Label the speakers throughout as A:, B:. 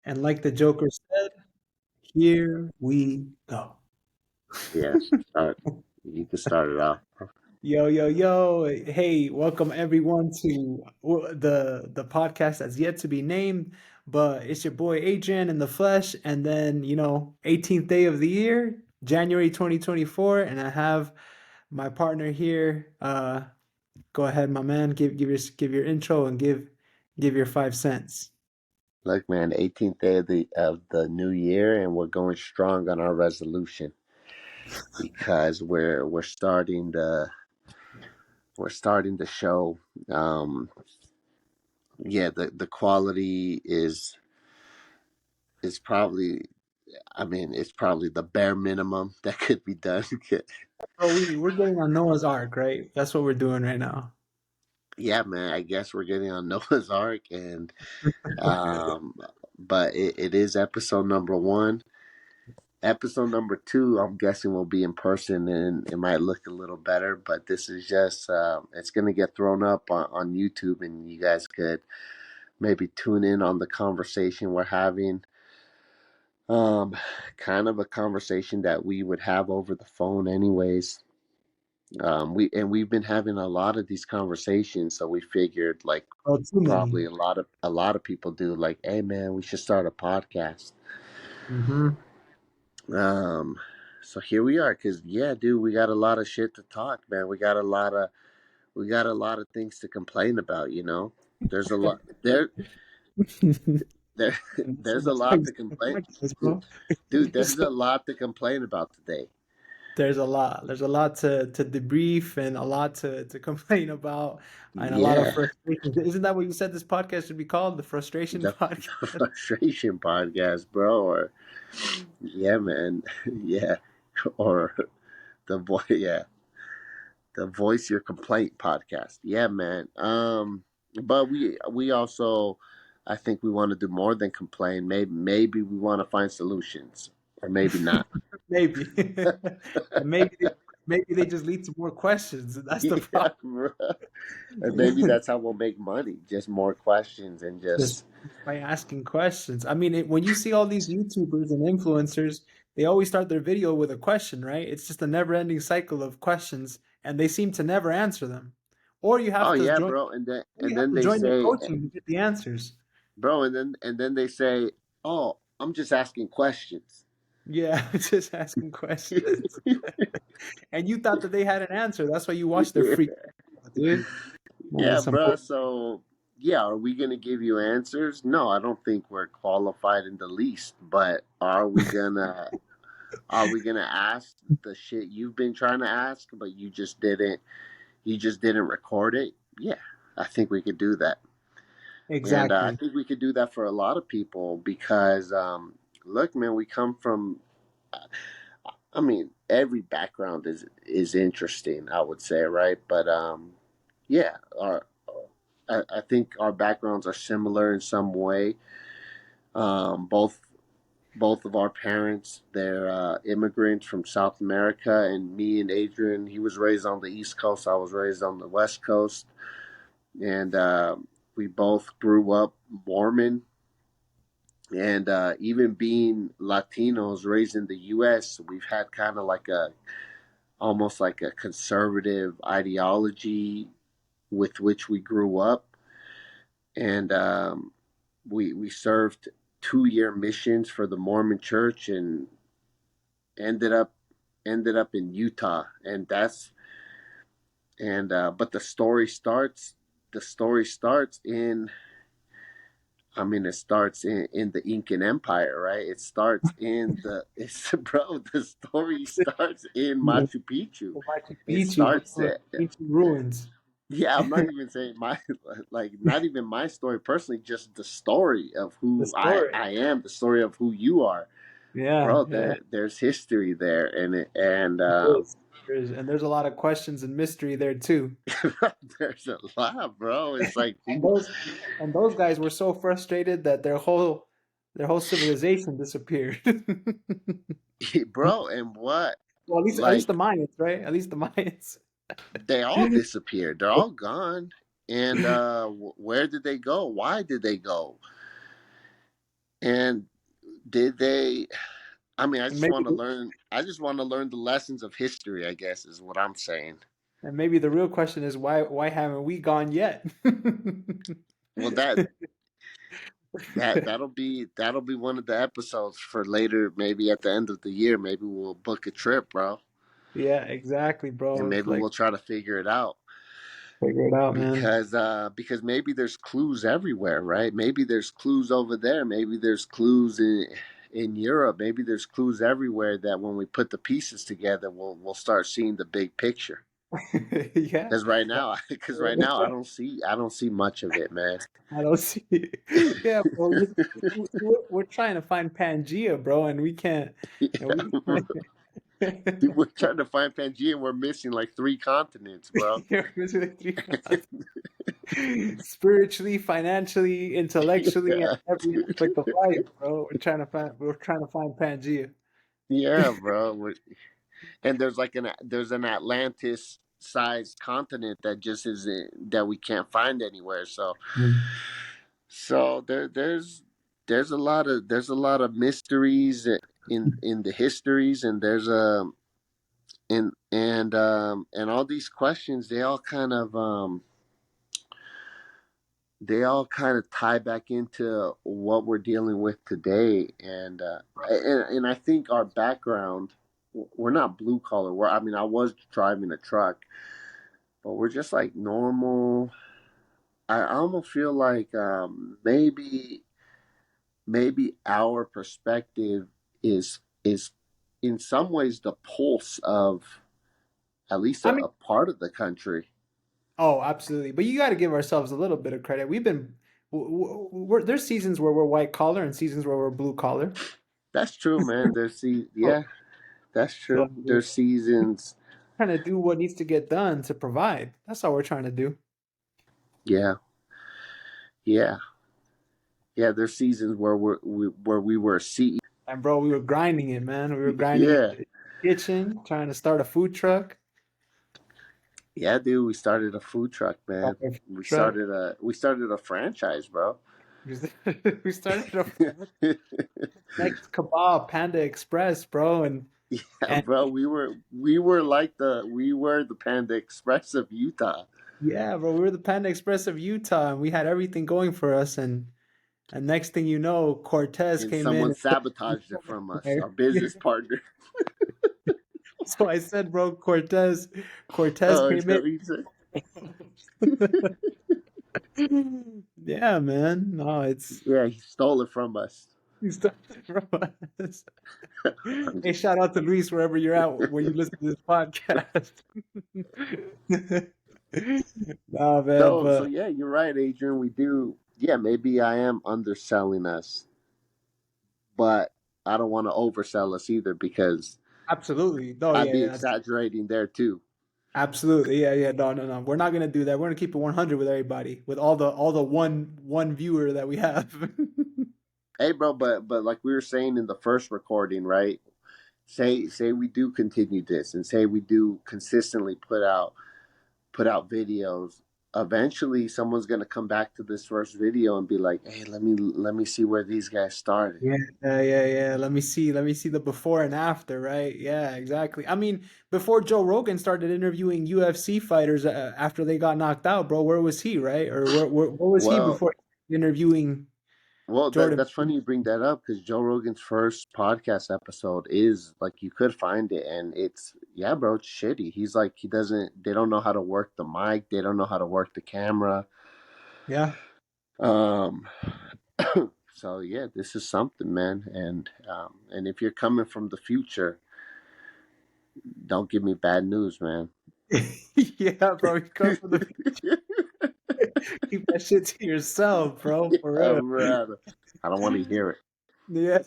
A: And like the Joker said, here we go.
B: Yeah, start. You can start it off.
A: Yo, yo, yo. Hey, welcome everyone to the podcast that's yet to be named, but it's your boy Adrian in the flesh. And then, 18th day of the year, January 2024. And I have my partner here. Go ahead, my man. Give your intro and give your 5 cents.
B: Look, man, 18th day of the new year, and we're going strong on our resolution because we're starting the show. Um, yeah, the quality is probably. I mean, it's probably the bare minimum that could be done.
A: Oh, we're getting on Noah's Ark, right? That's what we're doing right now.
B: Yeah, man. I guess we're getting on Noah's Ark, and um, but it is episode number one. Episode number two, I'm guessing, will be in person and it might look a little better. But this is just, it's going to get thrown up on YouTube, and you guys could maybe tune in on the conversation we're having. Um, Kind of a conversation that we would have over the phone, anyways. We've been having a lot of these conversations, so we figured like
A: Oh, too
B: probably
A: many.
B: a lot of people do like, hey man, we should start a podcast.
A: Hmm.
B: Um, so here we are, cause yeah, dude, we got a lot of shit to talk, man. We got a lot of things to complain about. There's a lot there there's a
A: That's why
B: lot
A: you
B: to
A: started
B: complain,
A: the podcast, bro.
B: dude. There's
A: So
B: a lot to complain about today.
A: there's a lot. There's a lot to debrief and a lot to complain about and a lot of
B: Yeah,
A: frustration. Isn't that what you said this podcast should be called? The frustration
B: the,
A: podcast?
B: the frustration podcast, bro. Or yeah, man, yeah, or yeah, the voice your complaint podcast. Yeah, man. But we also, I think we want to do more than complain. Maybe we want to find solutions, or maybe not.
A: Maybe. And maybe they just lead to more questions. That's the
B: Yeah,
A: problem.
B: bro. And maybe that's how we'll make money. Just more questions and
A: Just
B: just
A: by asking questions. I mean, when you see all these YouTubers and influencers, they always start their video with a question, right? It's just a never-ending cycle of questions, and they seem to never answer them. Or you
B: oh
A: have to
B: yeah,
A: join,
B: bro. And then
A: or you
B: and
A: have
B: then
A: to
B: they
A: join their
B: say,
A: coaching to get the answers.
B: bro, and then they say, oh, I'm just asking questions.
A: Yeah, just asking questions. And you thought that they had an answer. That's why you watched their freak video, dude. Man,
B: Yeah,
A: some
B: bro. So, yeah, are we gonna give you answers? No, I don't think we're qualified in the least. But are we gonna ask the shit you've been trying to ask, but you just didn't record it? Yeah, I think we could do that, and I
A: exactly.
B: think we could do that for a lot of people because, look, man, we come from. I mean, every background is interesting. I would say, right? But yeah, I think our backgrounds are similar in some way. Both of our parents, they're immigrants from South America, and me and Adrian, he was raised on the East Coast. I was raised on the West Coast, and we both grew up Mormon. And even being Latinos raised in the U.S., we've had kind of like almost like a conservative ideology with which we grew up, and we served 2-year missions for the Mormon Church, and ended up ended up in Utah, and that's and but the story starts in, I mean, it starts in the Incan Empire, right? It starts in the it's bro. The story starts in
A: The
B: Machu Picchu.
A: Machu
B: It
A: Picchu,
B: starts
A: bro. Ancient ruins.
B: Yeah, I'm not even saying my like not even my story personally, just the story of
A: The
B: who I
A: story.
B: I am, the story of who you are,
A: Yeah,
B: bro.
A: yeah.
B: There's history there, and
A: There's a lot of questions and mystery there too.
B: there's a lot, bro. It's like
A: And
B: who,
A: those guys were so frustrated that their whole civilization disappeared.
B: bro, and what,
A: Well, at least the
B: like
A: Mayans, right? At least the Mayans.
B: they all disappeared. They're all gone. And where did they go? Why did they go? And did they? I mean, I
A: And
B: just
A: maybe
B: want to learn. I just want to learn the lessons of history. I guess is what I'm saying.
A: and maybe the real question is why haven't we gone yet?
B: Well, that'll be one of the episodes for later. Maybe at the end of the year, maybe we'll book a trip, bro,
A: Yeah, exactly,
B: and
A: bro. It's
B: maybe
A: like
B: we'll try to figure it out.
A: figure it out, man.
B: Because maybe there's clues everywhere, right? Maybe there's clues over there. Maybe there's clues in Europe. Maybe there's clues everywhere that when we put the pieces together, we'll start seeing the big picture.
A: Yeah.
B: Because right now, because right now I don't see much of it, man.
A: I don't see it. Yeah, bro. We're trying to find Pangea, bro, and we can't. And we
B: Dude, we're trying to find Pangea and we're missing like three continents, bro.
A: Yeah, we're like spiritually, financially, intellectually, and
B: Yeah.
A: every aspect of life, bro. We're trying to find Pangea.
B: Yeah, bro. And there's an Atlantis sized continent that just isn't that we can't find anywhere. So there's a lot of mysteries in the histories, and there's a and all these questions, they all kind of tie back into what we're dealing with today. And I think our background, we're not blue collar. I mean, I was driving a truck, but we're just like normal. I almost feel like maybe our perspective is in some ways the pulse of at least
A: I
B: a,
A: mean,
B: a part of the country.
A: oh, absolutely. But you got to give ourselves a little bit of credit. There's seasons where we're white collar and seasons where we're blue collar.
B: That's true, man.
A: So,
B: Yeah, that's
A: so
B: true.
A: we're
B: There's seasons.
A: trying to do what needs to get done to provide. That's all we're trying to do.
B: Yeah, yeah, yeah. There's seasons where we were CE.
A: And bro, we were grinding it, man. We were grinding it
B: Yeah,
A: in the kitchen, trying to start a food truck.
B: yeah, dude. We started a food truck, man.
A: Start a food
B: We
A: truck.
B: started a franchise, bro.
A: We started a next kebab, Panda Express, bro,
B: Yeah,
A: and
B: bro. We were the Panda Express of Utah,
A: yeah, bro, we were the Panda Express of Utah, and we had everything going for us, and next thing you know, Cortez
B: and
A: came in
B: someone
A: and put
B: sabotaged it from us,
A: fire.
B: our business partner.
A: So I said, bro, Cortez
B: Oh, is
A: came
B: that
A: in.
B: what you said?
A: Yeah, man. No, it's
B: Yeah, he stole it from us.
A: he's done it from us.
B: I'm
A: Hey,
B: just
A: shout out to Luis wherever you're at when you listen to this podcast. Nah, man,
B: so
A: but
B: yeah, you're right, Adrian. We do. Yeah, maybe I am underselling us, but I don't want to oversell us either because
A: absolutely. No,
B: I'd
A: yeah,
B: be
A: yeah,
B: exaggerating there too.
A: absolutely. Yeah, yeah. No, no, no. We're not gonna do that. We're gonna keep it 100 with everybody, with all the one viewer that we have.
B: Hey, bro, but like we were saying in the first recording, right? Say we do continue this, and say we do consistently put out videos. Eventually, someone's gonna come back to this first video and be like, "Hey, let me see where these guys started."
A: Yeah, yeah, yeah. Let me see the before and after, right? Yeah, exactly. I mean, before Joe Rogan started interviewing UFC fighters after they got knocked out, bro, where was he, right? Or where was he
B: Well,
A: before interviewing
B: Well, that
A: Jordan?
B: that's funny you bring that up because Joe Rogan's first podcast episode is like you could find it, and it's yeah, bro, it's shitty. He's like he doesn't. They don't know how to work the mic. They don't know how to work the camera.
A: Yeah.
B: Um, so yeah, this is something, man. And if you're coming from the future, don't give me bad news, man.
A: Yeah, bro, you come from the keep that shit to yourself, bro,
B: Yeah,
A: for real.
B: bro. I don't want to hear
A: Yeah.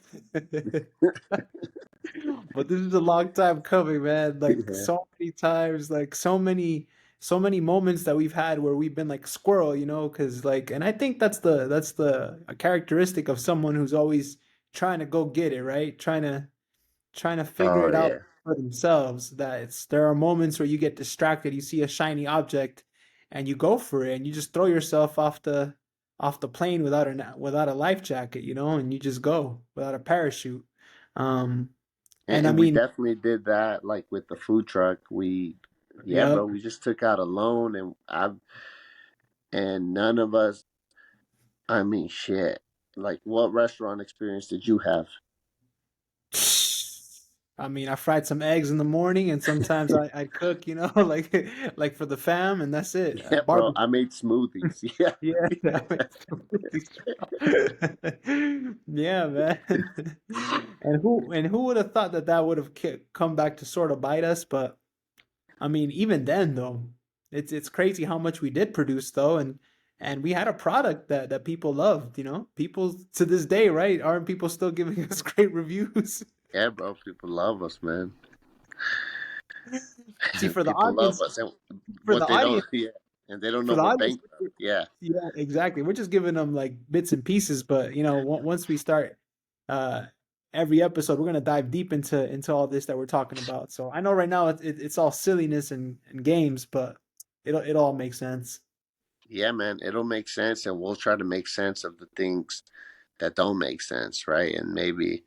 A: But this is a long time coming, man.
B: it.
A: Like
B: Yeah.
A: so many times, like so many moments that we've had where we've been like squirrel, because like, and I think that's the a characteristic of someone who's always trying to go get it, right? Trying to figure
B: Oh
A: it out
B: yeah.
A: for themselves. There are moments where you get distracted, you see a shiny object, and you go for it, and you just throw yourself off the off the plane without a life jacket, you know, and you just go without a parachute. Um, and I
B: And we
A: mean,
B: definitely did that, like with the food truck. Yeah,
A: yep.
B: bro, we just took out a loan, and none of us. I mean, shit. Like, what restaurant experience did you have?
A: I mean, I fried some eggs in the morning, and sometimes I cook, you know, like for the fam, and that's it.
B: Yeah, bro,
A: Barbecue.
B: I made smoothies. Yeah,
A: Yeah, that makes yeah, man. And who would have thought that that would have come back to sort of bite us? But I mean, even then, though, it's crazy how much we did produce, though, and we had a product that people loved. You know, people to this day, right? Aren't people still giving us great reviews?
B: yeah, bro. People love us, man.
A: See, for the
B: People love
A: audience,
B: us, and
A: for the
B: what they don't,
A: audience,
B: yeah, and they don't know
A: for the
B: we're
A: audience,
B: bankrupt. Yeah,
A: yeah, exactly. We're just giving them like bits and pieces, but you know, once we start uh every episode, we're gonna dive deep into all this that we're talking about. So I know right now it's all silliness and games, but it all makes sense.
B: yeah, man. It'll make sense, and we'll try to make sense of the things that don't make sense, right? And maybe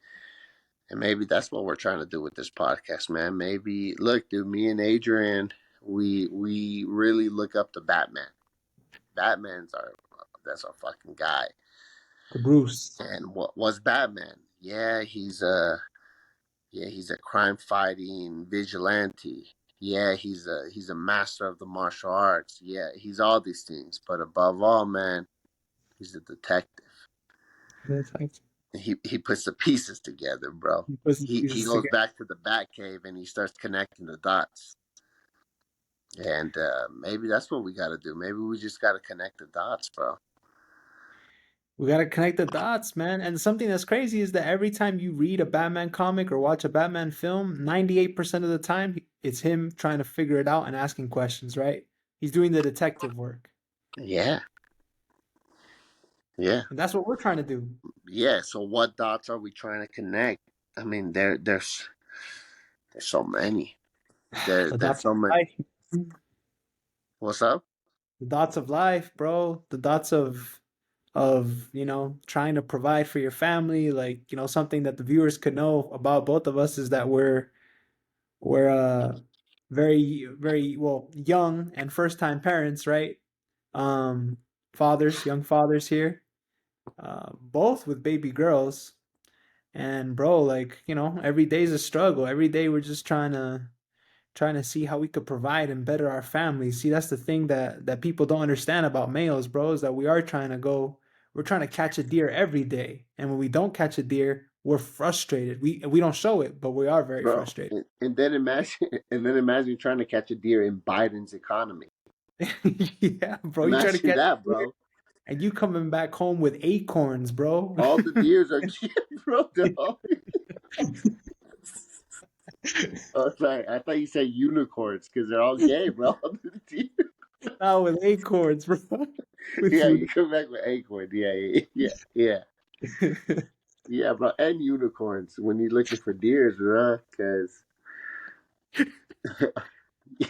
B: that's what we're trying to do with this podcast, man. Maybe look, dude, me and Adrian, we really look up to Batman. Batman's our That's our fucking guy.
A: To Bruce.
B: And what was Batman? Yeah, he's a crime fighting vigilante. Yeah, he's a master of the martial arts. Yeah, he's all these things, but above all, man, he's a detective.
A: That's like
B: He puts the pieces together, bro.
A: he puts the
B: He
A: pieces
B: goes
A: together.
B: back to the Batcave and he starts connecting the dots. And maybe that's what we got to do. Maybe we just got to connect the dots, bro.
A: We gotta connect the dots, man. And something that's crazy is that every time you read a Batman comic or watch a Batman film, 98% of the time it's him trying to figure it out and asking questions, right? He's doing the detective work.
B: Yeah, yeah,
A: And that's what we're trying to do.
B: yeah. So what dots are we trying to connect? I mean, there's so many.
A: The
B: There's
A: dots
B: so
A: of
B: many.
A: life.
B: What's up?
A: The dots of life, bro. The dots of, trying to provide for your family. Like, something that the viewers could know about both of us is that we're very, very well young and first time parents, right? Um Fathers, young fathers here. Both with baby girls. And bro, like, every day's a struggle. Every day we're just trying to see how we could provide and better our families. See, that's the thing that people don't understand about males, bro, is that we're trying to catch a deer every day. And when we don't catch a deer, we're frustrated. We don't show it, but we are very
B: Bro.
A: frustrated.
B: And then imagine, and then imagine trying to catch a deer in Biden's economy.
A: Yeah, bro, you trying to
B: Imagine
A: catch
B: that,
A: a deer
B: bro.
A: and you coming back home with acorns, bro.
B: All the deers are, bro. Dog. Oh, sorry. I thought you said unicorns because they're all gay, bro. All the deer.
A: Now with acorns, bro. With
B: Yeah,
A: you.
B: you come back with acorn. Yeah, yeah, yeah, yeah, yeah, bro. And unicorns when you're looking for deers, bro. Because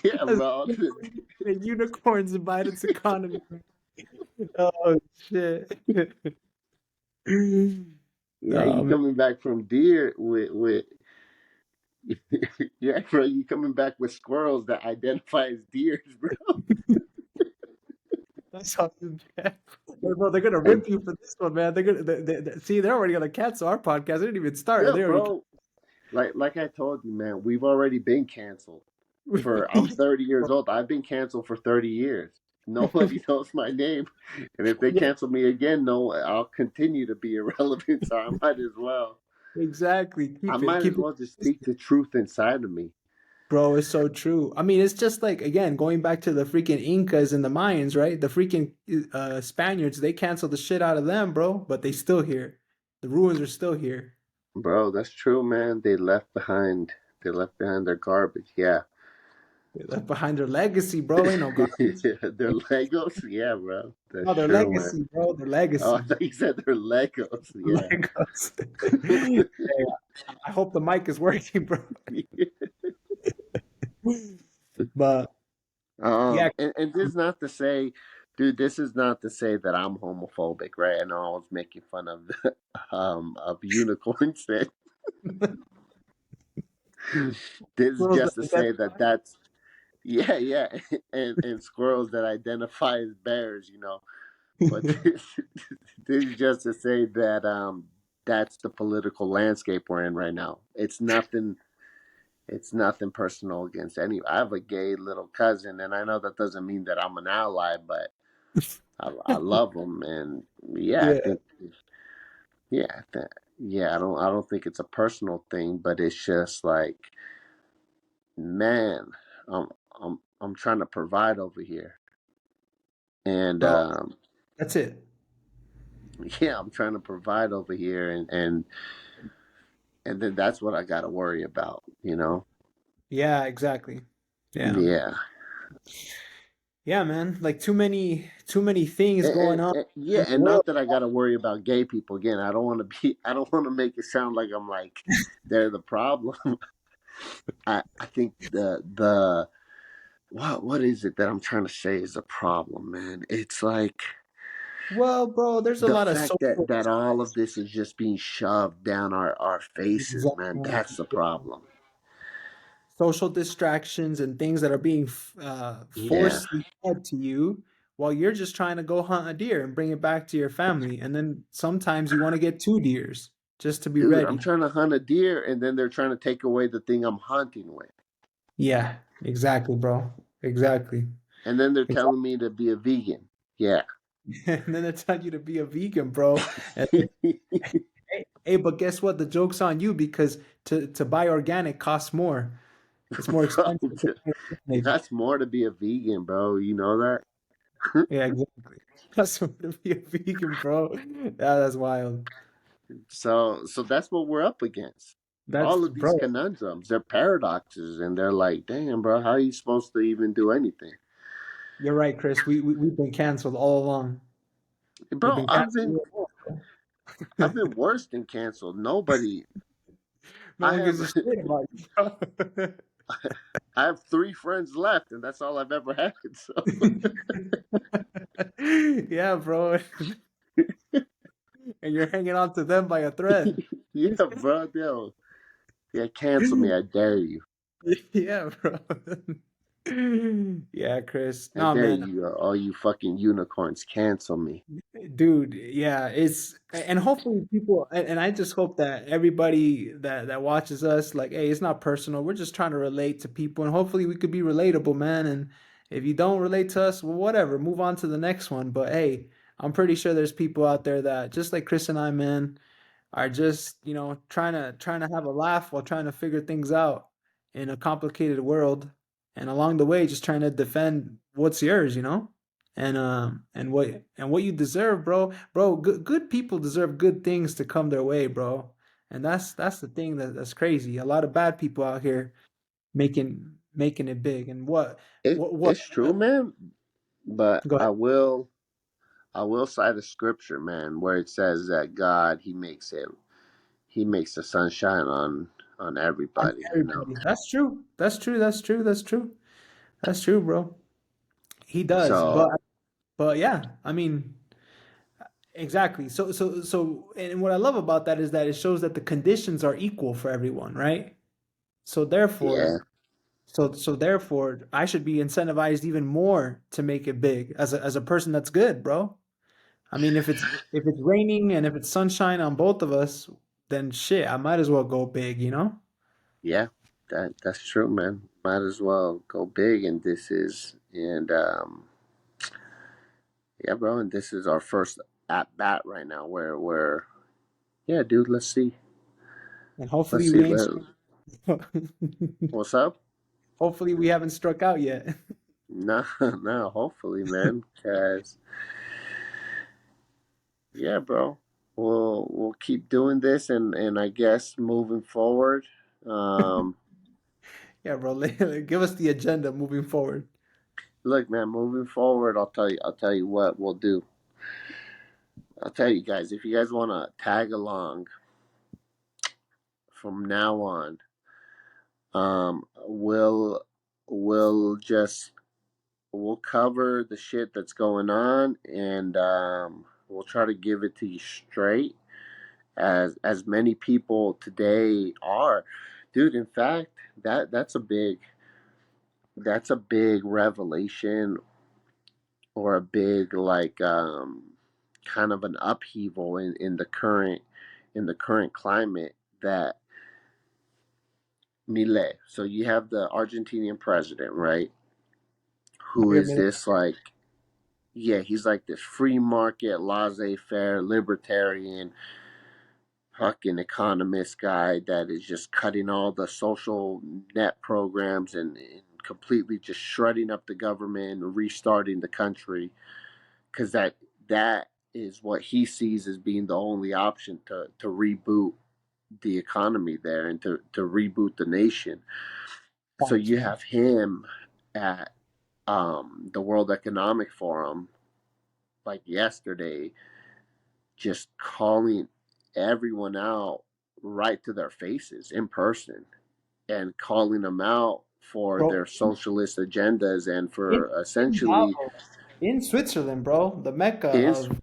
B: yeah, bro.
A: The unicorns in Biden's economy. Oh shit.
B: Yeah,
A: Oh
B: you
A: man.
B: coming back from deer with yeah, bro. You coming back with squirrels that identify as deers, bro.
A: That's how bad. Hey, bro, they're gonna
B: And
A: rip you for this one, man. See, they're already gonna cancel our podcast. They didn't even start, and
B: yeah,
A: they already.
B: bro. Like I told you, man, we've already been canceled. I'm
A: Yeah,
B: 30 years
A: bro.
B: old. I've been canceled for 30 years. Nobody knows my name, and if they
A: Yeah,
B: cancel me again, no, I'll continue to be irrelevant. So I might as well.
A: exactly.
B: I
A: Keep it,
B: might as
A: keep it
B: well just speak
A: consistent.
B: the truth inside of me,
A: Bro, it's so true. I mean, it's just like again going back to the freaking Incas and the Mayans, right? The freaking Spaniards, they canceled the shit out of them, bro, but they still here. The ruins are still here.
B: bro. That's true, man. They left behind their garbage. Yeah,
A: They left behind their legacy, bro. Ain't no garbage.
B: their Legos. Yeah, bro. That's
A: No, their
B: true, man.
A: legacy, bro. Their
B: Oh, I
A: legacy.
B: thought you said they're Legos. Yeah.
A: Legos. Hey, I hope the mic is working, bro. But yeah,
B: and this is not to say. dude, this is not to say that I'm homophobic, right? I know I was making fun of of unicorns. This is
A: Squirrels that
B: just to say that
A: identify.
B: that's yeah, yeah, and squirrels that identify as bears, you know. But this is just to say that that's the political landscape we're in right now. It's nothing. It's nothing personal against any. I have a gay little cousin, and I know that doesn't mean that I'm an ally, but I love him, and yeah, I
A: Yeah.
B: think yeah, yeah. I don't think it's a personal thing, but it's just like, man, I'm I'm trying to provide over here, and
A: Bro, that's it.
B: yeah, I'm trying to provide over here, and then that's what I got to worry about, you know.
A: Yeah, exactly. Yeah.
B: Yeah.
A: Yeah, man. Like too many things going on
B: Yeah,
A: in the
B: and
A: world.
B: not that I got to worry about gay people again. I don't want to be. I don't want to make it sound like I'm like they're the problem. I think the what is it that I'm trying to say is a problem, man? It's like
A: Well, bro, there's a
B: the
A: lot of
B: fact
A: social
B: that all of
A: distractions.
B: this is just being shoved down our faces, man.
A: Exactly.
B: That's the problem.
A: Social distractions and things that are being
B: Yeah,
A: forcefully fed to you while you're just trying to go hunt a deer and bring it back to your family. And then sometimes you want to get two deers just to be
B: dude, I'm
A: ready.
B: trying to hunt a deer, and then they're trying to take away the thing I'm hunting with,
A: Yeah, exactly, bro. Exactly.
B: and then they're
A: Exactly.
B: telling me to be a vegan. Yeah.
A: And then they tell you to be a vegan, bro. And hey, but guess what? The joke's on you because to buy organic costs more. It's more
B: Bro,
A: expensive to buy
B: it
A: organic.
B: costs more to be a vegan, bro. You know that?
A: Yeah, exactly. That's what to be a vegan, bro. Yeah, that's wild.
B: So that's what we're up against.
A: That's
B: All of these
A: bro.
B: conundrums, they're paradoxes, and they're like, damn, bro, how are you supposed to even do anything?
A: You're right, Chris. We've been canceled all along. We've
B: Bro,
A: been canceled all along,
B: I've
A: bro.
B: been worse than canceled. Nobody.
A: No
B: I
A: one gives
B: have
A: a shit about you, bro.
B: I have three friends left, and that's all I've ever had. So
A: Yeah, bro. And you're hanging on to them by a thread.
B: yeah, bro, yo, yeah, cancel me. I dare you.
A: Yeah, bro. Yeah, Chris.
B: I
A: No,
B: dare
A: man.
B: you. All you fucking unicorns, cancel me.
A: Dude, yeah, and hopefully people and I just hope that everybody that watches us, like, hey, it's not personal. We're just trying to relate to people and hopefully we could be relatable, man. And if you don't relate to us, well, whatever, move on to the next one. But hey, I'm pretty sure there's people out there that just like Chris and I, man, are just, trying to have a laugh while trying to figure things out in a complicated world. And along the way, just trying to defend what's yours, and what you deserve, bro. Bro, good people deserve good things to come their way, bro. And that's the thing that's crazy. A lot of bad people out here making it big. And what
B: It's true, man. But
A: go ahead.
B: I will cite a scripture, man, where it says that God he makes the sunshine on
A: On
B: everybody, you know.
A: everybody. That's true. That's true. That's true. That's true. That's true, bro. He does. But
B: So
A: but yeah, I mean, exactly. So and what I love about that is that it shows that the conditions are equal for everyone, right? So
B: yeah,
A: therefore, so therefore, I should be incentivized even more to make it big as a person that's good, bro. I mean, if it's raining and if it's sunshine on both of us, then shit, I might as well go big, you know?
B: yeah, that's true, man. Might as well go big, and yeah, bro, and this is our first at bat right now. Where yeah, dude,
A: And
B: let's
A: hopefully
B: see,
A: we ain't
B: what's up?
A: hopefully we haven't struck out yet.
B: No, no, hopefully, man, because yeah, bro. We'll keep doing this, and I guess moving forward, um,
A: Yeah, bro. Give us the agenda moving forward.
B: look, man, moving forward, I'll tell you what we'll do. I'll tell you guys if you guys want to tag along from now on, um, we'll we'll just we'll cover the shit that's going on, and we'll try to give it to you straight, as many people today are, dude. In fact, that's a big revelation, or a big, like, kind of an upheaval in the current climate, that Millet. So you have the Argentinian president, right? Who
A: Javier
B: is
A: Milei.
B: this, like, yeah, he's like this free market, laissez-faire, libertarian, fucking economist guy that is just cutting all the social net programs, and completely just shredding up the government, restarting the country, because that is what he sees as being the only option to reboot the economy there, and to reboot the nation. So
A: Facts,
B: you
A: man.
B: have him at the World Economic Forum, like yesterday, just calling everyone out right to their faces in person, and calling them out for
A: Bro,
B: their socialist agendas, and
A: in,
B: for
A: in
B: essentially
A: Davos, in Switzerland, bro, the mecca
B: in
A: of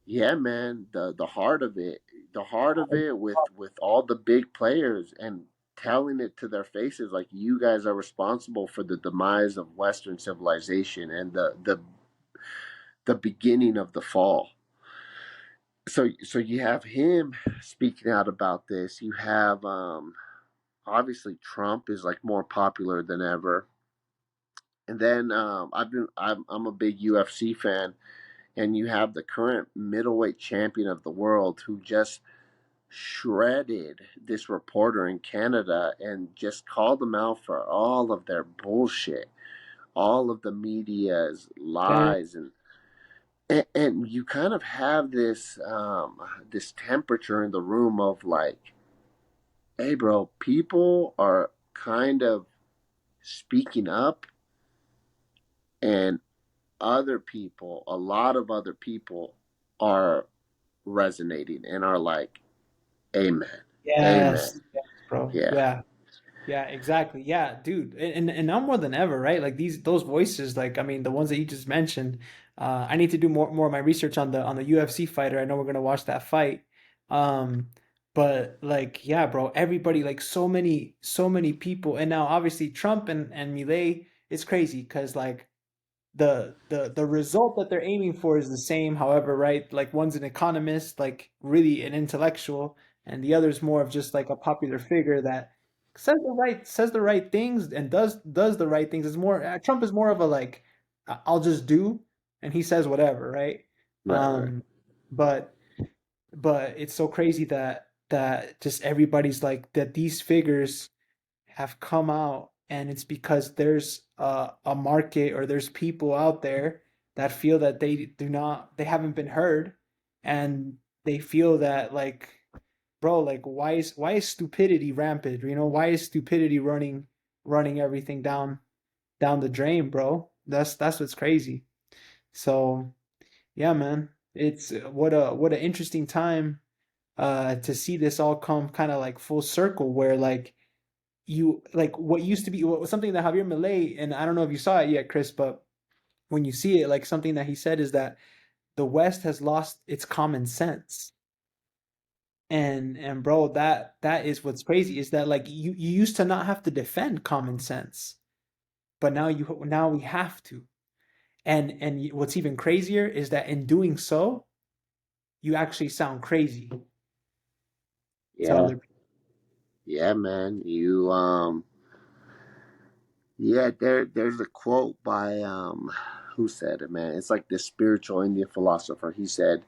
B: yeah, man, the heart of it, with all the big players, and telling it to their faces, like, you guys are responsible for the demise of Western civilization, and the beginning of the fall. So you have him speaking out about this. You have, obviously, Trump is like more popular than ever. And then, I'm a big UFC fan, and you have the current middleweight champion of the world, who just shredded this reporter in Canada, and just called them out for all of their bullshit, all of the media's
A: man.
B: lies, and you kind of have this temperature in the room of, like, hey, bro, people are kind of speaking up, and other people, a lot of other people, are resonating, and are like, amen, amen.
A: Yes, yes, bro.
B: Yeah,
A: Yeah. Yeah, exactly. Yeah, dude. And now more than ever, right? Like those voices, like I mean, the ones that you just mentioned. I need to do more of my research on the UFC fighter. I know we're gonna watch that fight. Um, but like, yeah, bro, everybody, like so many people, and now obviously Trump and Milei, it's crazy because like the result that they're aiming for is the same. However, right, like one's an economist, like really an intellectual, and the other's more of just like a popular figure that says the right things and does the right things. It's more Trump is more of a like I'll just do, and he says whatever, right?
B: right, right.
A: Um, but it's so crazy that just everybody's like that these figures have come out, and it's because there's a market, or there's people out there that feel that they haven't been heard, and they feel that like, bro, like why is stupidity rampant, why is stupidity running everything down the drain, bro. That's what's crazy. So yeah, man, it's what an interesting time to see this all come kind of like full circle, where like you like what used to be something that Javier Milei, and I don't know if you saw it yet, Chris, but when you see it, like something that he said is that the West has lost its common sense. And bro, that is what's crazy, is that like you used to not have to defend common sense, but now we have to. And what's even crazier is that in doing so, you actually sound crazy to
B: Yeah,
A: other people.
B: yeah, man. Yeah, there's a quote by, who said it, man? It's like this spiritual Indian philosopher. He said,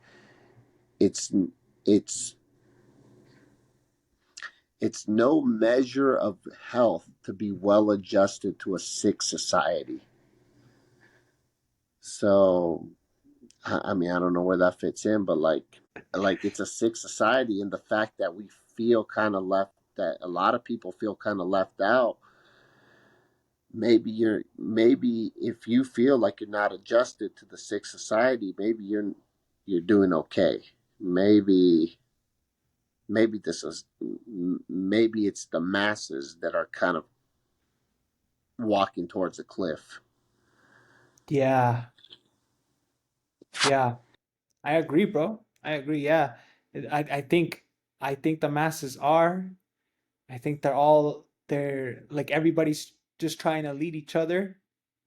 B: "It's it's it's no measure of health to be well adjusted to a sick society." So, I mean, I don't know where that fits in, but like it's a sick society, and the fact that we feel kind of left, that a lot of people feel kind of left out. Maybe if you feel like you're not adjusted to the sick society, maybe you're doing okay. Maybe maybe this is maybe it's the masses that are kind of walking towards a cliff.
A: Yeah, yeah. I agree, bro. I agree. Yeah. I think the masses are. I think they're like everybody's just trying to lead each other,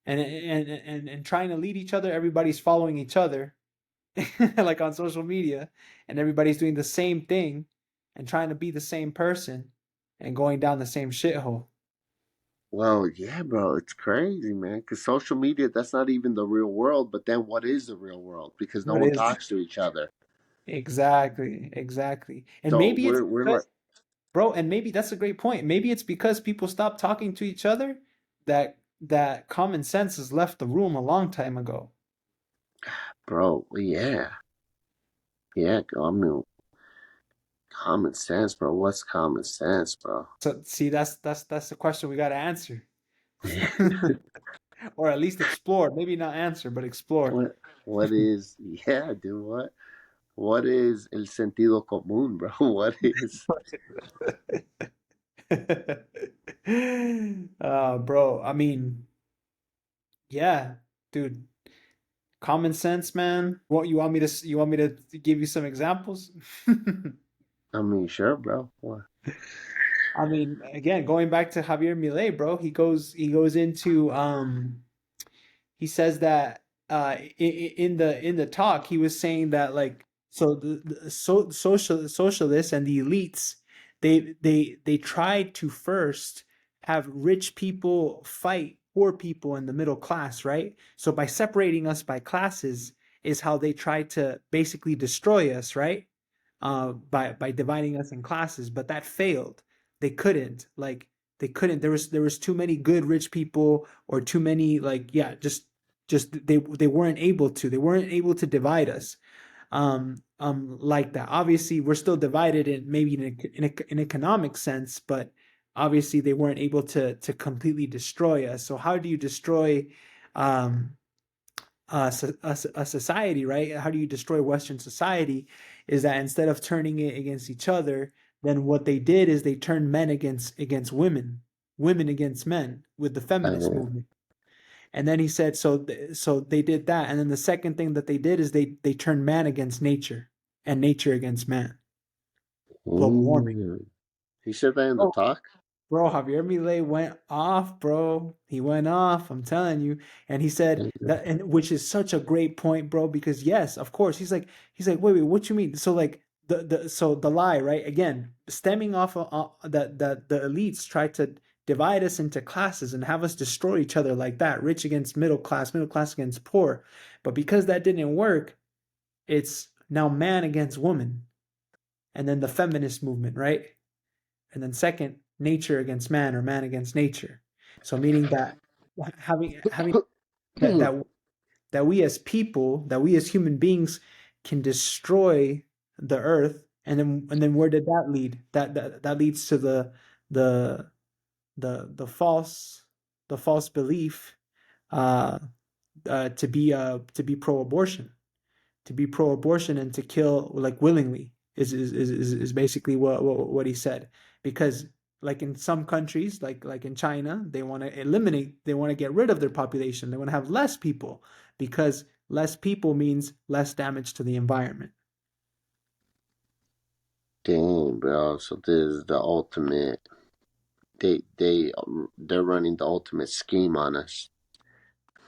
A: and trying to lead each other, everybody's following each other like on social media, and everybody's doing the same thing and trying to be the same person and going down the same shithole.
B: Well, yeah, bro, it's crazy, man. Because social media, that's not even the real world. But then what is the real world? Because no
A: What
B: one
A: is
B: talks to each other.
A: exactly, exactly. And
B: So
A: maybe it's
B: we're like,
A: because, bro, and maybe that's a great point. Maybe it's because people stopped talking to each other that common sense has left the room a long time ago.
B: bro, yeah, yeah. I mean, common sense, bro. What's common sense, bro?
A: So see, that's the question we got to answer, or at least explore. Maybe not answer, but explore.
B: What is, yeah, dude, what is el sentido común, bro? What is,
A: Bro, I mean, yeah, dude, common sense, man. What you want me to give you some examples?
B: I mean, sure, bro. What?
A: I mean, again, going back to Javier Milei, bro, he goes into he says that in the talk he was saying that like so socialists and the elites they tried to first have rich people fight poor people in the middle class, right? So by separating us by classes is how they tried to basically destroy us, right? By dividing us in classes, but that failed. They couldn't like they couldn't. There was too many good rich people, or too many like yeah, just they weren't able to divide us like that. Obviously we're still divided in maybe in economic sense, but obviously they weren't able to completely destroy us. So how do you destroy um a society, right? How do you destroy Western society? Is that instead of turning it against each other, then what they did is they turned men against women, women against men with the feminist
B: Uh,
A: movement. And then he said, so they did that, and then the second thing that they did is they turned man against nature, and nature against man. Global warming.
B: mm, he said that in the
A: Oh,
B: talk.
A: bro, Javier Milei went off, bro. He went off. I'm telling you. And he said that, and which is such a great point, bro. Because yes, of course, he's like, wait, what you mean? So like the lie, right? Again, stemming off of that the elites tried to divide us into classes and have us destroy each other like that, rich against middle class against poor. But because that didn't work, it's now man against woman, and then the feminist movement, right? And then second, nature against man, or man against nature. So meaning that having that that that we as people, that we as human beings can destroy the earth, and then where did that lead? That leads to the the false belief uh, to be pro-abortion, and to kill like willingly is basically what he said. Because like in some countries, like in China, they want to get rid of their population. They want to have less people, because less people means less damage to the environment.
B: Dang, bro. So this is the ultimate. They're running the ultimate scheme on us.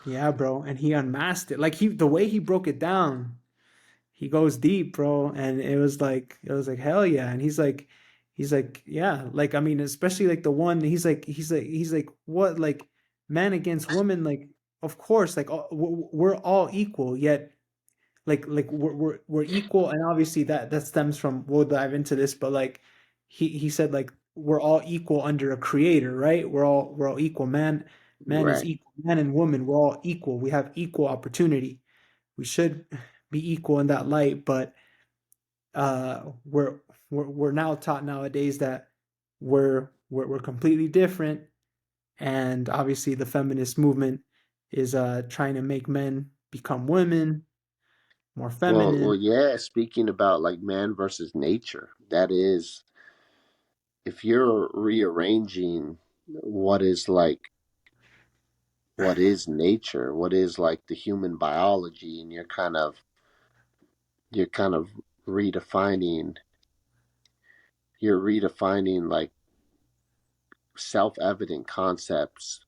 A: Yeah, bro. And he unmasked it. Like the way he broke it down, he goes deep, bro. And it was like hell yeah. And he's like yeah, like I mean, especially like the one he's like what, like man against woman, like of course, like we're all equal, yet like we're equal. And obviously that stems from, we'll dive into this, but like he said like we're all equal under a creator, right? We're all equal. Man is
B: Right.
A: equal. Man and woman, we're all equal. We have equal opportunity. We should be equal in that light, but we're now taught nowadays that we're completely different. And obviously the feminist movement is trying to make men become women, more
B: Well,
A: feminine.
B: yeah. Speaking about like man versus nature, that is, if you're rearranging what is like what is nature, what is like the human biology, and you're kind of redefining you're redefining like self-evident concepts.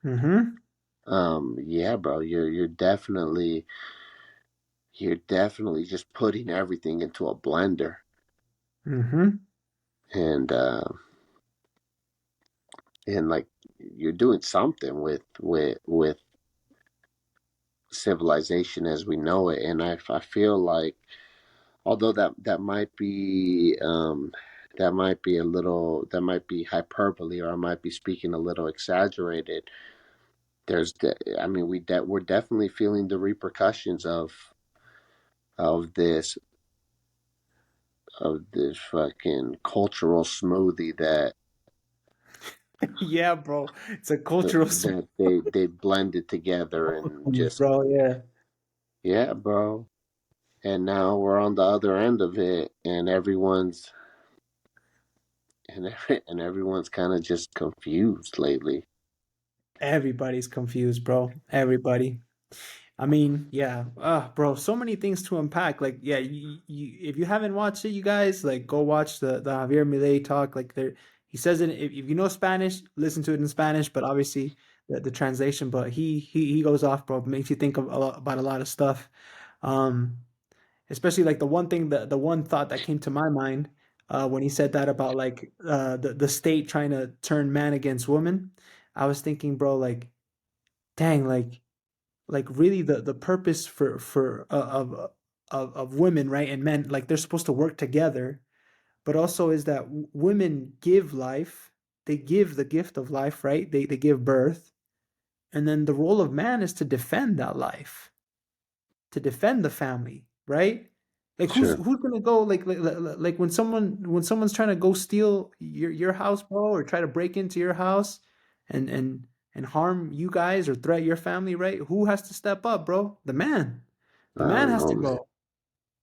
A: Mm-hmm.
B: Yeah, bro, you're definitely just putting everything into a blender,
A: Mm-hmm.
B: and like you're doing something with civilization as we know it. And I feel like, although that might be hyperbole, or I might be speaking a little exaggerated. I mean, we're definitely feeling the repercussions of this of this fucking cultural smoothie
A: Yeah, bro. It's a cultural
B: that they blended together and
A: smoke,
B: just,
A: bro. Yeah.
B: yeah, bro. And now we're on the other end of it, and everyone's kind of just confused lately.
A: Everybody's confused, bro. Everybody. I mean, yeah, bro, so many things to unpack. Like, yeah, if you haven't watched it, you guys, like, go watch the Javier Milei talk. Like, there, he says it. If you know Spanish, listen to it in Spanish. But obviously, the translation. But he goes off, bro. Makes you think of about a lot of stuff. Um, Especially like the one thing, the one thought that came to my mind, when he said that about like the state trying to turn man against woman. I was thinking, bro, like, dang, like really the purpose for of women, right, and men, like they're supposed to work together, but also is that women give life, they give the gift of life, right, they give birth, and then the role of man is to defend that life, to defend the family, right? Like
B: Sure.
A: who's gonna go like when someone's trying to go steal your house, bro, or try to break into your house and harm you guys or threat your family, right? Who has to step up, bro? The man. The
B: I
A: man
B: don't
A: has
B: know,
A: to
B: man.
A: go.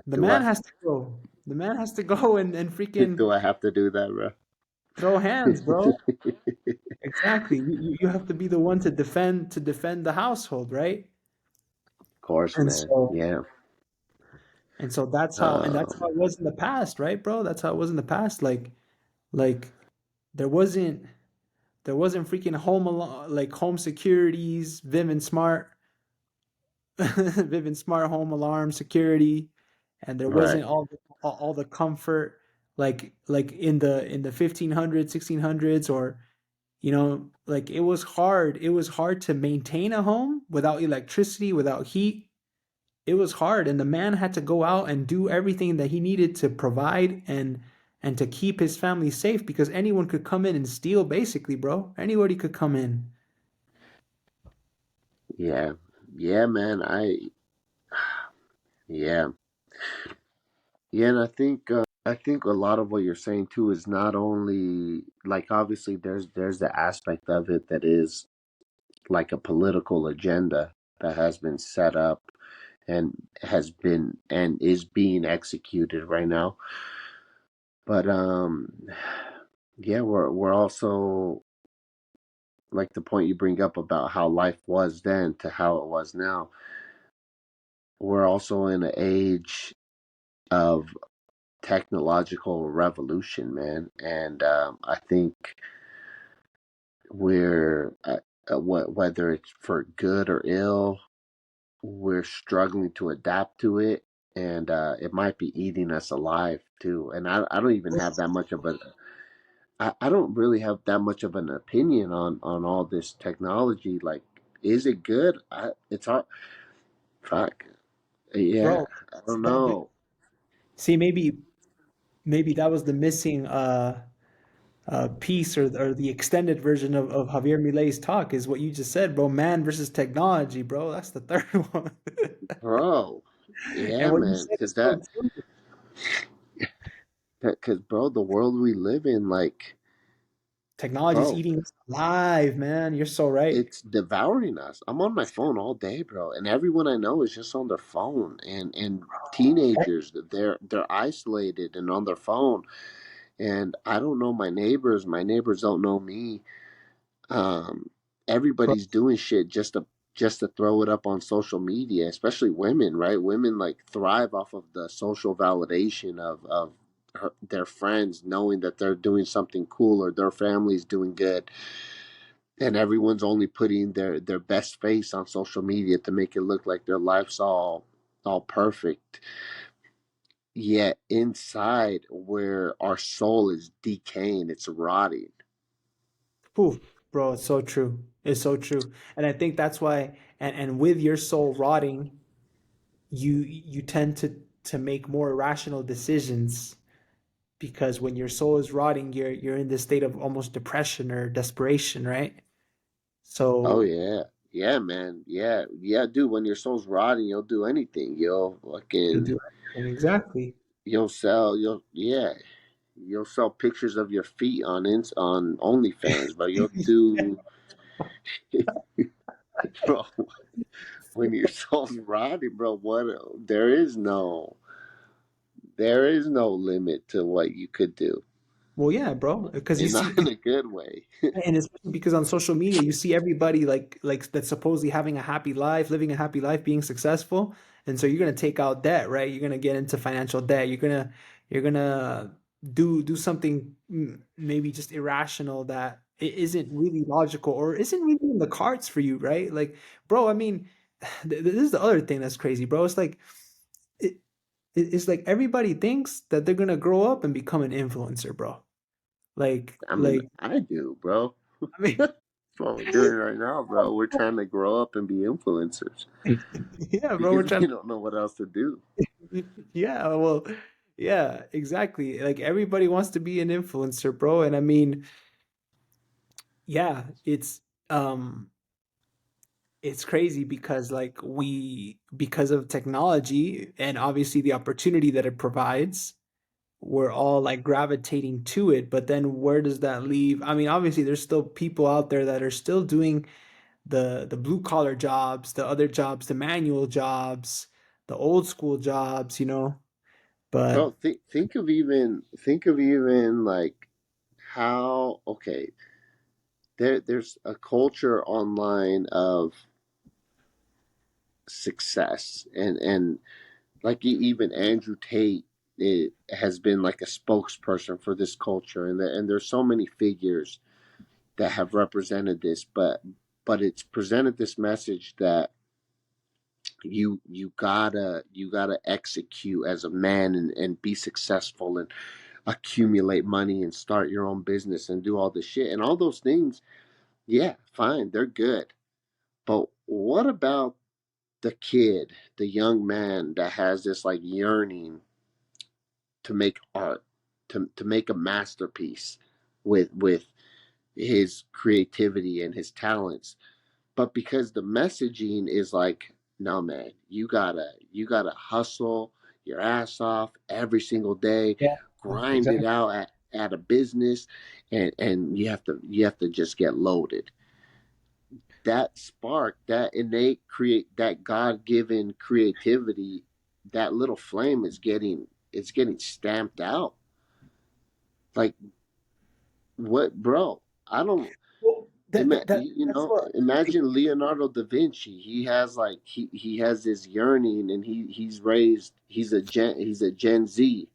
A: The
B: Do
A: man
B: I
A: has to go. The man has to go and freaking
B: do I have to do that, bro?
A: throw hands, bro. Exactly. You have to be the one to defend the household, right?
B: Of course,
A: And
B: man.
A: so
B: Yeah.
A: that's how
B: Um,
A: it was in the past, right, bro? That's how it was in the past. Like there wasn't freaking like home securities, Vivint Smart, Vivint Smart home alarm security, and there
B: right.
A: wasn't all the comfort like in the 1500s, 1600s, or like it was hard to maintain a home without electricity, without heat. It was hard, and the man had to go out and do everything that he needed to provide and to keep his family safe, because anyone could come in and steal, basically, bro. Anybody could come in.
B: Yeah. Yeah, man. Yeah. Yeah, and I think a lot of what you're saying too is not only like, obviously there's the aspect of it that is like a political agenda that has been set up and has been and is being executed right now. But yeah, we're also, like, the point you bring up about how life was then to how it was now. We're also in an age of technological revolution, man, and I think whether it's for good or ill, we're struggling to adapt to it, and it might be eating us alive too. And I don't even have that much of a I don't really have that much of an opinion on all this technology. Like, is it good? It's hard. Fuck. Yeah,
A: Bro,
B: I don't know.
A: see, maybe that was the missing piece, or the extended version of Javier Milei's talk, is what you just said, bro. Man versus technology, bro. That's the third one.
B: Bro.
A: And
B: Yeah,
A: what you
B: man.
A: said is so true.
B: Because, bro, the world we live in, like,
A: Technology is
B: bro,
A: eating us alive, man. You're so right.
B: it's devouring us. I'm on my phone all day, bro, and everyone I know is just on their phone. And teenagers, they're isolated and on their phone. And I don't know my neighbors. My neighbors don't know me. Um,
A: Bro,
B: everybody's doing shit just to throw it up on social media, especially women, right? Women like thrive off of the social validation of their friends knowing that they're doing something cool or their family's doing good, and everyone's only putting their best face on social media to make it look like their life's all perfect. Yet inside, where our soul is decaying, it's rotting.
A: poof, bro, it's so true. It's so true. And I think that's why, and with your soul rotting, you tend to make more irrational decisions because when your soul is rotting, you're in this state of almost depression or desperation, right?
B: Oh
A: So
B: yeah. Yeah, man. Yeah. Yeah, dude, when your soul's rotting, you'll do anything. You'll
A: you'll
B: fucking
A: do anything. Exactly.
B: you'll sell pictures of your feet on OnlyFans, but you'll do bro, when your soul's rotting, bro, there is no limit to what you could do.
A: Well, yeah, bro, because you
B: And
A: see,
B: not in a good way.
A: and especially because on social media, you see everybody like that's supposedly having a happy life, living a happy life, being successful, and so you're gonna take out debt, right? You're gonna get into financial debt. You're gonna do something maybe just irrational that it isn't really logical or isn't really in the cards for you, right? Like, bro, I mean, this is the other thing that's crazy, bro. It's like it, it's like everybody thinks that they're gonna grow up and become an influencer, bro. Like,
B: I mean,
A: like
B: I do, bro.
A: I mean.
B: That's what we're doing right now, bro. We're trying to grow up and be influencers
A: Yeah, bro, we're
B: because
A: trying
B: we don't know what else to do.
A: to, yeah, well, yeah, exactly. Like everybody wants to be an influencer, bro. And I mean, yeah, it's crazy because like because of technology and obviously the opportunity that it provides, we're all like gravitating to it. But then where does that leave? I mean, obviously there's still people out there that are still doing the blue collar jobs, the other jobs, the manual jobs, the old school jobs, but
B: Bro, think of even like how okay, there's a culture online of success and like even Andrew Tate has been like a spokesperson for this culture and there's so many figures that have represented this but it's presented this message that you gotta execute as a man and be successful and accumulate money and start your own business and do all this shit and all those things. Yeah, fine, they're good, but what about the kid, the young man that has this like yearning to make art, to make a masterpiece with his creativity and his talents, but because the messaging is like, no man, you gotta hustle your ass off every single day,
A: yeah,
B: grind it
A: exactly.
B: out at a business, and you have to just get loaded. That spark, that innate create, that God given creativity, that little flame is getting, it's getting stamped out. Like what, bro? I don't.
A: Well,
B: You
A: that's
B: know,
A: what.
B: imagine Leonardo da Vinci. He has like he has this yearning, and he's raised. He's a Gen Z,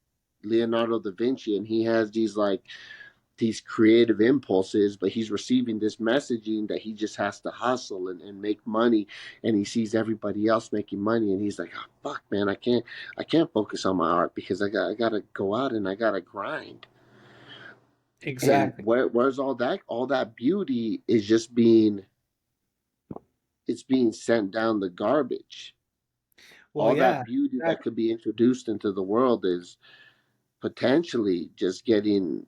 B: Leonardo da Vinci, and he has these creative impulses, but he's receiving this messaging that he just has to hustle and make money, and he sees everybody else making money, and he's like, oh, fuck, man, I can't focus on my art because I gotta go out and I gotta grind. And
A: Exactly.
B: where's all that beauty is just being, it's being sent down the garbage.
A: Well,
B: All
A: yeah,
B: that beauty that
A: exactly.
B: could be introduced into the world is potentially just getting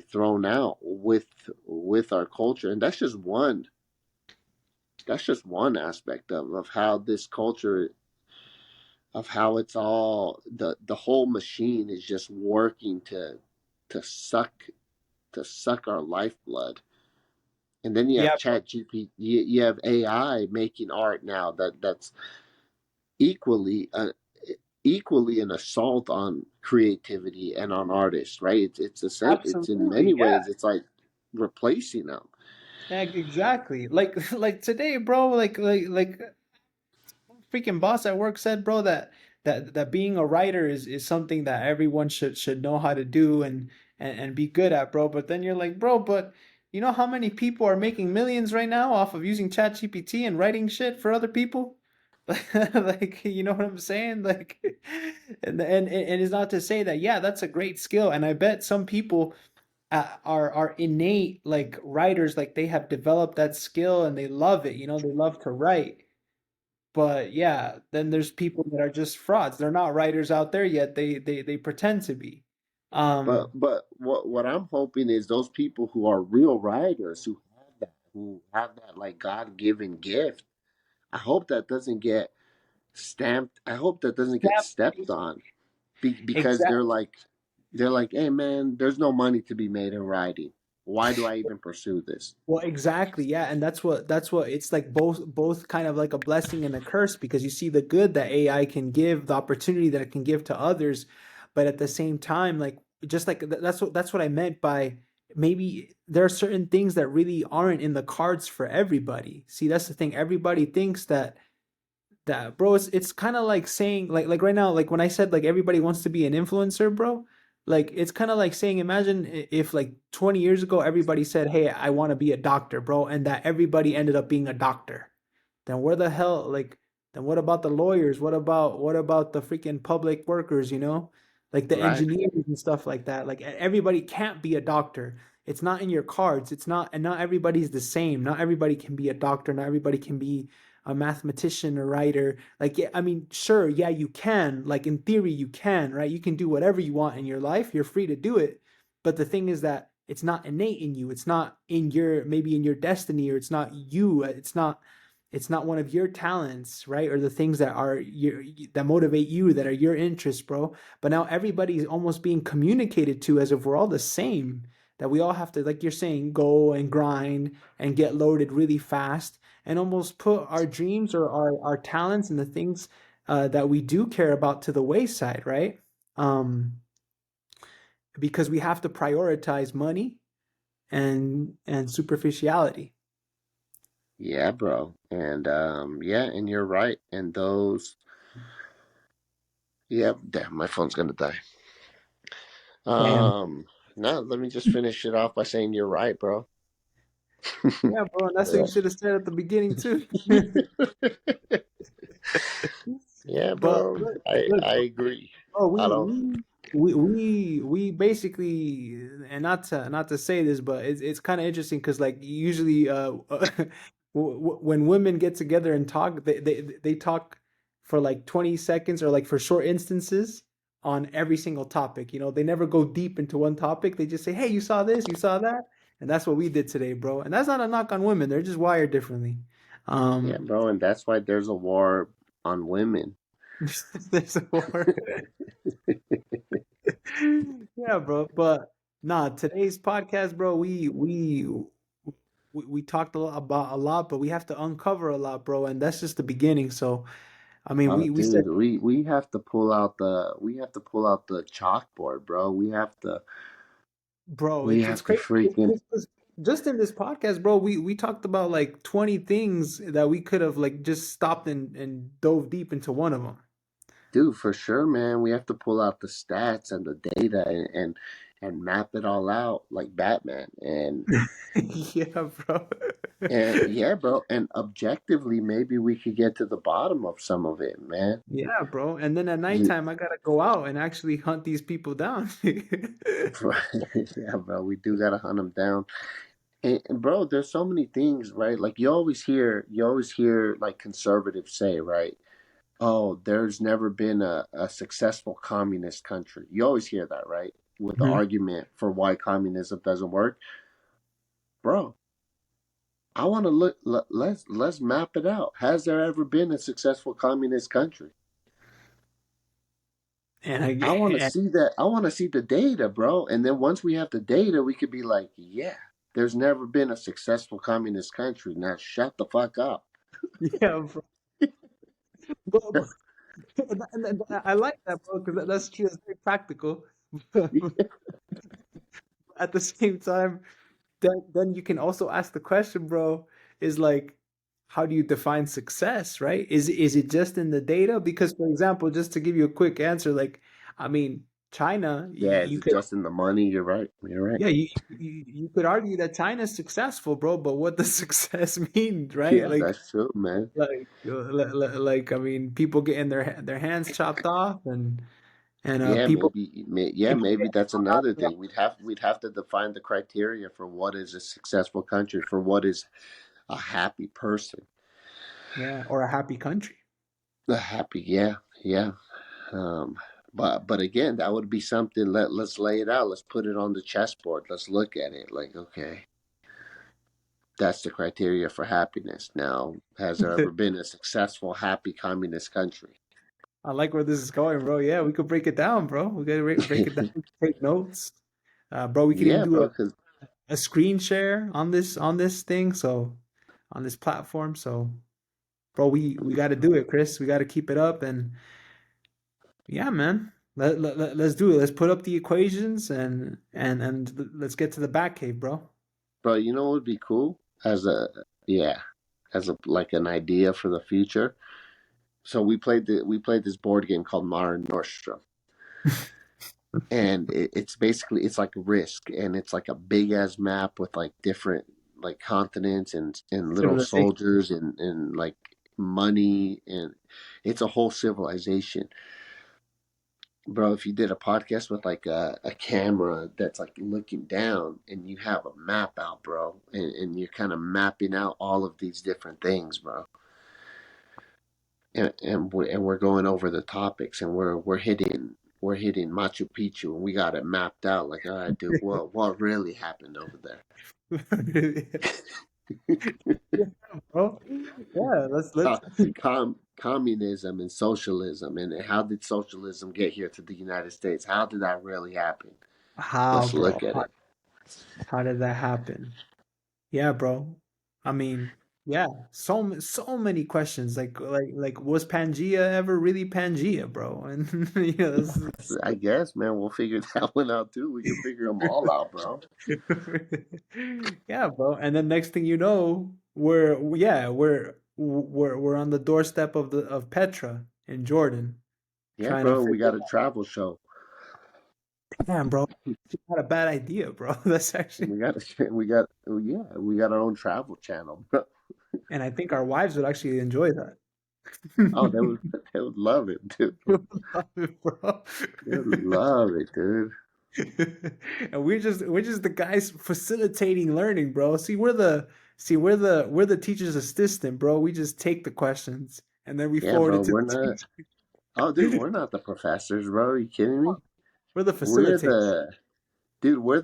B: thrown out with our culture, and that's just one aspect of how this culture, of how it's all the whole machine is just working to suck to suck our lifeblood. And then you have
A: Yeah,
B: chat gp, you have AI making art now that's equally equally an assault on creativity and on artists, right? It's in
A: absolutely.
B: many
A: Yeah.
B: ways it's like replacing them.
A: Exactly. Like like today, bro, like freaking boss at work said, bro, that being a writer is something that everyone should know how to do and be good at, bro. But then you're like, bro, but you know how many people are making millions right now off of using ChatGPT and writing shit for other people? Like, you know what I'm saying? Like, and it's not to say that, yeah, that's a great skill, and I bet some people are innate like writers, like they have developed that skill and they love it, you know, they love to write. But yeah, then there's people that are just frauds. They're not writers out there yet. They pretend to be.
B: But
A: Um,
B: what I'm hoping is those people who are real writers who have that like God given gift. I hope that doesn't get stamped. I hope that doesn't get
A: yeah,
B: stepped on because
A: exactly.
B: they're like, hey man, there's no money to be made in writing. Why do I even pursue this?
A: Well, exactly. Yeah, and that's what it's like, both kind of like a blessing and a curse, because you see the good that AI can give, the opportunity that it can give to others, but at the same time, like just like that's what I meant by maybe there are certain things that really aren't in the cards for everybody. See, that's the thing. Everybody thinks that, bro, it's kind of like saying, like right now, like when I said like everybody wants to be an influencer, bro, like it's kind of like saying, imagine if like 20 years ago everybody said, hey, I want to be a doctor, bro, and that everybody ended up being a doctor. Then where the hell, like, then what about the lawyers? What about the freaking public workers, you know? Like the
B: Right,
A: engineers and stuff like that. Like everybody can't be a doctor. It's not in your cards. It's not, and not everybody's the same. Not everybody can be a doctor. Not everybody can be a mathematician, a writer. Like, yeah, I mean, sure, yeah, you can. Like in theory, you can, right? You can do whatever you want in your life. You're free to do it. But the thing is that it's not innate in you. It's not in your, maybe in your destiny, or it's not you. It's not one of your talents, right? Or the things that are your, that motivate you, that are your interests, bro. But now everybody's almost being communicated to as if we're all the same. That we all have to, like you're saying, go and grind and get loaded really fast and almost put our dreams or our talents and the things that we do care about to the wayside, right? Um, because we have to prioritize money and superficiality.
B: yeah, bro, and yeah, and you're right. And those, yeah, damn, my phone's gonna die.
A: Damn.
B: Um, no, let me just finish it off by saying you're right, bro.
A: Yeah, bro, and that's what you
B: Yeah.
A: should have said at the beginning too.
B: Yeah,
A: But
B: bro.
A: look,
B: I agree.
A: bro,
B: I
A: we
B: don't.
A: we we basically, and not to say this, but it's kind of interesting because like usually when women get together and talk, they talk for like 20 seconds or like for short instances on every single topic. You know, they never go deep into one topic. They just say, "Hey, you saw this, you saw that," and that's what we did today, bro. And that's not a knock on women; they're just wired differently.
B: Yeah,
A: Um,
B: bro, and that's why there's a war on women.
A: there's a war. Yeah, bro. But nah, today's podcast, bro, we talked a lot about a lot, but we have to uncover a lot, bro, and that's just the beginning. So, I mean,
B: Oh,
A: we said,
B: dude, we have to pull out the chalkboard, bro.
A: bro,
B: We
A: it's
B: have to
A: crazy.
B: freaking
A: Just in this podcast, bro, we talked about like 20 things that we could have like just stopped and dove deep into one of them.
B: do for sure, man. We have to pull out the stats and the data and map it all out like Batman.
A: Yeah, bro.
B: And yeah, bro. And objectively, maybe we could get to the bottom of some of it, man.
A: Yeah, bro. And then at
B: You,
A: nighttime, I gotta go out and actually hunt these people down.
B: yeah, bro. We do gotta hunt them down. And bro, there's so many things, right? Like you always hear like conservatives say, right? Oh, there's never been a successful communist country. You always hear that, right? With the
A: Mhm.
B: argument for why communism doesn't work, bro. I want to look. Let's map it out. Has there ever been a successful communist country?
A: And
B: I want to
A: I,
B: see that. I want to see the data, bro. And then once we have the data, we could be like, yeah, there's never been a successful communist country. Now shut the fuck up.
A: yeah, bro. But, and I like that, bro, because that's true. That's very practical. At the same time, then you can also ask the question, bro, is like, how do you define success, right? Is it just in the data? Because, for example, just to give you a quick answer, like, I mean, China,
B: Yeah, is
A: you
B: it
A: could,
B: just in the money? You're right. You're right.
A: yeah, you could argue that China's successful, bro, but what does success mean, right?
B: Yeah, that's true, man.
A: I mean, people getting their hands chopped off, and
B: Yeah,
A: people people
B: maybe
A: getting
B: that's
A: caught up,
B: another
A: yeah,
B: thing. We'd have to define the criteria for what is a successful country, for what is a happy person.
A: yeah, or a happy country.
B: A happy, yeah, yeah. Um, but again, that would be something. Let's lay it out. Let's put it on the chessboard. Let's look at it. Like, okay, that's the criteria for happiness. Now, has there ever been a successful, happy communist country?
A: I like where this is going, bro. Yeah, we could break it down, bro. We gotta break it down. We can take notes, bro. We can even
B: Yeah,
A: do
B: bro. Because
A: a screen share on this thing, so on this platform. So, bro, we got to do it, Chris. We got to keep it up, and yeah, man. Let's do it. Let's put up the equations and let's get to the back cave, bro.
B: bro, you know what would be cool as a yeah, as a like an idea for the future. So we played this board game called Mare Nostrum, and it's basically it's like Risk, and it's like a big ass map with like different like continents and little
A: Civilization.
B: soldiers and like money, and it's a whole civilization. Bro, if you did a podcast with like a camera that's like looking down and you have a map out, bro, and you're kind of mapping out all of these different things, bro, and we're going over the topics and we're hitting Machu Picchu and we got it mapped out. Like, all right, dude, what really happened over there?
A: Yeah, bro. Yeah, let's.
B: Communism and socialism, and how did socialism get here to the United States? How did that really happen?
A: How,
B: Let's
A: bro?
B: look at it.
A: How did that happen? Yeah, bro. I mean, yeah, so many questions. Like was Pangea ever really Pangea, bro? And
B: I guess, man, we'll figure that one out too. We can figure them all out, bro.
A: yeah, bro. And then next thing you know, we're on the doorstep of Petra in Jordan,
B: Yeah,
A: trying to
B: bro, we
A: figure
B: got a travel show.
A: out, damn, bro, it's not a bad idea, bro. That's actually,
B: We got, we got our own travel channel, bro.
A: and I think our wives would actually enjoy that.
B: Oh, they would love it, dude.
A: Love it, bro.
B: They would love it, dude.
A: And we're just the guys facilitating learning, bro. We're the teacher's assistant, bro. We just take the questions and then we
B: Yeah,
A: forward
B: bro,
A: it to
B: we're
A: the
B: not. Oh, dude,
A: teacher.
B: we're not the professors, bro. Are you kidding me?
A: We're the
B: We're
A: facilitators.
B: the dude. We're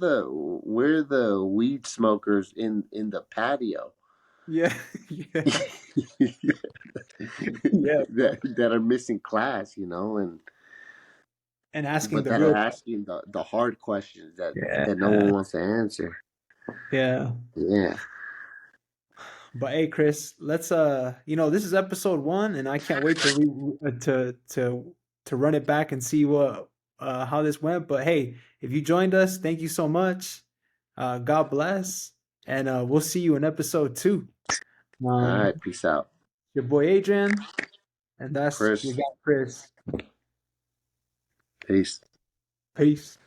B: the weed smokers in the patio
A: Yeah, yeah, yeah, bro.
B: that are missing class, and
A: And asking
B: but
A: the
B: that are
A: real
B: asking the hard questions
A: yeah,
B: that no one wants to answer.
A: yeah.
B: Yeah.
A: But hey, Chris, let's this is episode one, and I can't wait to run it back and see what how this went. But hey, if you joined us, thank you so much. God bless, and we'll see you in episode two.
B: All right.
A: Um,
B: Peace out,
A: your boy Adrian, and that's your
B: Chris.
A: guy Chris.
B: Peace.
A: Peace.